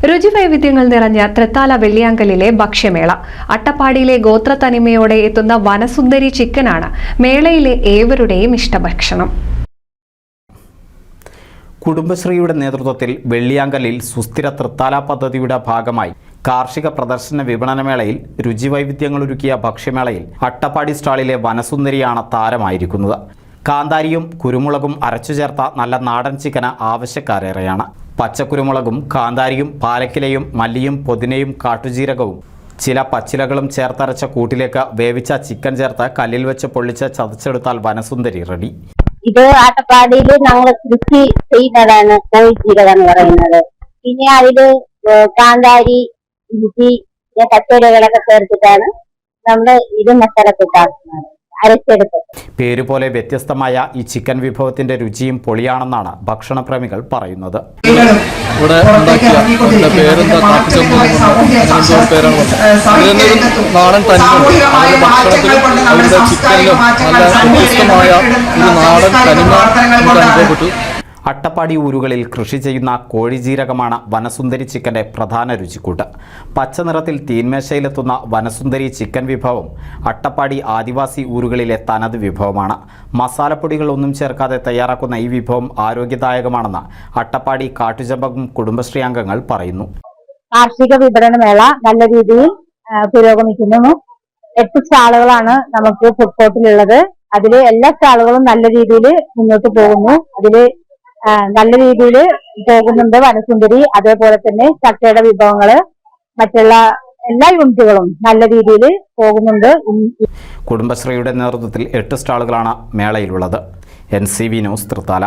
രുചിവൈവിധ്യങ്ങൾ നിറഞ്ഞ തൃത്താല വെള്ളിയാങ്കലിലെ ഭക്ഷ്യമേള. അട്ടപ്പാടിയിലെ ഗോത്രത്തനിമയോടെ എത്തുന്ന വനസുന്ദരി ചിക്കനാണ് മേളയിലെ ഏവരുടെയും ഇഷ്ടഭക്ഷണം. കുടുംബശ്രീയുടെ നേതൃത്വത്തിൽ വെള്ളിയാങ്കലിൽ സുസ്ഥിര തൃത്താല പദ്ധതിയുടെ ഭാഗമായി കാർഷിക പ്രദർശന വിപണനമേളയിൽ രുചിവൈവിധ്യങ്ങളൊരുക്കിയ ഭക്ഷ്യമേളയിൽ അട്ടപ്പാടി സ്റ്റാളിലെ വനസുന്ദരിയാണ് താരമായിരിക്കുന്നത്. കാന്താരിയും കുരുമുളകും അരച്ചു ചേർത്ത നല്ല നാടൻ ചിക്കന് ആവശ്യക്കാരേറെയാണ്. പച്ചക്കുരുമുളകും കാന്താരിയും പാലക്കിലയും മല്ലിയും പുതിനയും കാട്ടുജീരകവും ചില പച്ചിലകളും ചേർത്തരച്ച കൂട്ടിലേക്ക് വേവിച്ച ചിക്കൻ ചേർത്ത് കല്ലിൽ വെച്ച് പൊള്ളിച്ച് ചതച്ചെടുത്താൽ വനസുന്ദരി റെഡി. ഇത് അട്ടപ്പാടിയിൽ ഞങ്ങൾ കൃഷി ചെയ്യുന്നതാണ് കോഴിജീരകം എന്ന് പറയുന്നത്. പിന്നെ അതില് കാന്താരി, ഇഞ്ചി, പച്ചരികളൊക്കെ ചേർത്തിട്ടാണ് നമ്മൾ ഇത് മസാലക്കൂട്ടാക്കുന്നത്, അരച്ചെടുത്ത്. പേരുപോലെ വ്യത്യസ്തമായ ഈ ചിക്കൻ വിഭവത്തിന്റെ രുചിയും പൊളിയാണെന്നാണ് ഭക്ഷണപ്രേമികൾ പറയുന്നത്. നാടൻ തനിമ ഭക്ഷണത്തിലും ചിക്കനിലും നല്ല വ്യത്യസ്തമായ ഒരു നാടൻ തനിമ അനുഭവപ്പെട്ടു. അട്ടപ്പാടി ഊരുകളിൽ കൃഷി ചെയ്യുന്ന കോഴിജീരകമാണ് വനസുന്ദരി ചിക്കൻ്റെ പ്രധാന രുചിക്കൂട്ട്. പച്ചനിറത്തിൽ തീന്മേശയിലെത്തുന്ന വനസുന്ദരി ചിക്കൻ വിഭവം അട്ടപ്പാടി ആദിവാസി ഊരുകളിലെ തനത് വിഭവമാണ്. മസാലപ്പൊടികളൊന്നും ചേർക്കാതെ തയ്യാറാക്കുന്ന ഈ വിഭവം ആരോഗ്യദായകമാണെന്ന് അട്ടപ്പാടി കാട്ടുചമ്പകം കുടുംബശ്രീ അംഗങ്ങൾ പറയുന്നു. കാർഷിക വിപണന മേള നല്ല രീതിയിൽ പുരോഗമിക്കുന്നു. 8 സ്റ്റാളുകളാണ് നമുക്ക് ഫുഡ് കോർട്ടിലുള്ളത്. അതില് എല്ലാ സ്റ്റാളുകളും നല്ല രീതിയിൽ മുന്നോട്ട് പോകുന്നു. അതില് നല്ല രീതിയിൽ പോകുന്നുണ്ട് വനസുന്ദരി. അതേപോലെ തന്നെ ചക്കയുടെ വിഭവങ്ങള്, മറ്റുള്ള എല്ലാ യൂണിറ്റുകളും നല്ല രീതിയിൽ പോകുന്നുണ്ട്. കുടുംബശ്രീയുടെ നേതൃത്വത്തിൽ 8 സ്റ്റാളുകളാണ് മേളയിലുള്ളത്. NCV news Thrithala.